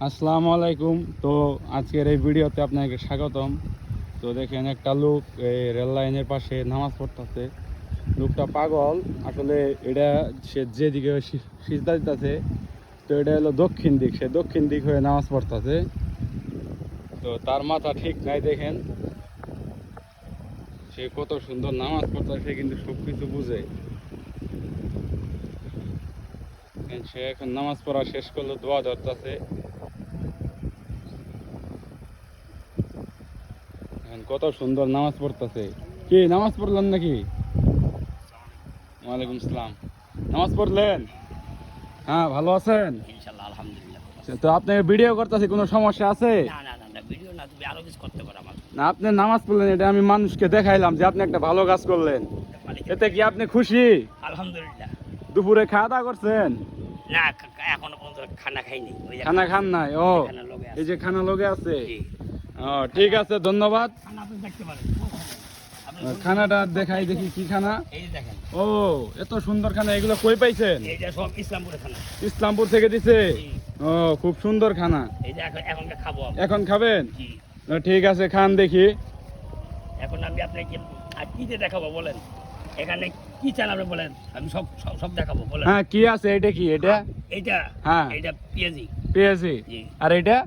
আসসালামু আলাইকুম। তো আজকের এই ভিডিওতে আপনাকে স্বাগতম। তো দেখেন একটা লোক এই রেল লাইনের পাশে নামাজ পড়তেছে। লোকটা পাগল আসলে। এটা সে যেদিকে সিজদা দিতেছে, তো এটা হলো দক্ষিণ দিক, সে দক্ষিণ দিক হয়ে নামাজ পড়তেছে। তো তার মাথা ঠিক নাই, দেখেন সে কত সুন্দর নামাজ পড়তেছে, কিন্তু সব কিছু বুঝে। সে এখন নামাজ পড়া শেষ করলো, দোয়া ধরতেছে। কত সুন্দর নামাজ পড়তেছে। কি নামাজ পড়লেন নাকি? ওয়ালাইকুম আসসালাম। নামাজ পড়লেন? হ্যাঁ, ভালো আছেন? ইনশাআল্লাহ আলহামদুলিল্লাহ। তো আপনি ভিডিও করতেছি, কোনো সমস্যা আছে? না ভিডিও না, তুমি আরো কিছু করতে পারো আমার। না, আপনি নামাজ পড়লেন, এটা আমি মানুষকে দেখাইলাম যে আপনি একটা ভালো কাজ করলেন। এতে কি আপনি খুশি? আলহামদুলিল্লাহ। দুপুরে খাওয়া দাওয়া করছেন? না এখনো পর্যন্ত খানা খাইনি। ওই যে খানা খান নাই? ও, খানা লগে আছে। এই যে খানা লগে আছে। জি। ও ঠিক আছে, ধন্যবাদ। খানা আপনি দেখতে পারেন। খানাটা দেখাই দেখি, কি খানা? এই যে দেখেন, ও, এত সুন্দর খানা, এগুলো কই পাইছেন? এইটা সব ইসলামপুরের খানা। ইসলামপুর থেকে দিছে? জি। ও, খুব সুন্দর খানা। এই যে এখন খাবো আমি। এখন খাবেন? জি। ঠিক আছে, খান দেখি। এখন আমি আপনাকে আর কি যে দেখাবো বলেন? এখানে কি চান আপনি বলেন, আমি সব সব সব দেখাবো বলেন। হ্যাঁ, কি আছে? এটা কি? এটা এইটা, হ্যাঁ, এইটা পেঁয়াজি। পেঁয়াজি। জি। আর এটা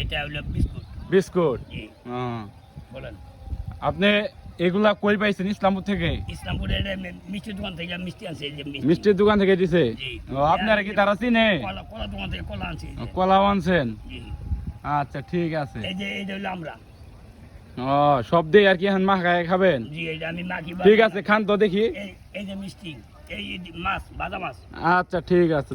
এটা হলো বিস্কুট। বিস্কুট। জি। বলেন। আপনি এগুলা কই পাইছেন? ইসলামপুর থেকে? ইসলামপুরের মিষ্টির দোকান থেকে মিষ্টি আনছে, এই যে মিষ্টির দোকান থেকে দিছে? জি। ও, আপনারা কি তারা চিনে? কলা দোকান থেকে কলা আনছে, এই যে। কলাও আনছেন? জি। আচ্ছা, ঠিক আছে। এইটা হলো আমরা। ও, সব দিয়ে আর কি এখন মাখায় খাবেন? জি, এইটা আমি মাখি। ঠিক আছে, খান তো দেখি। এই যে মিষ্টি, এই মাছ, ভাজা মাছ। আচ্ছা, ঠিক আছে।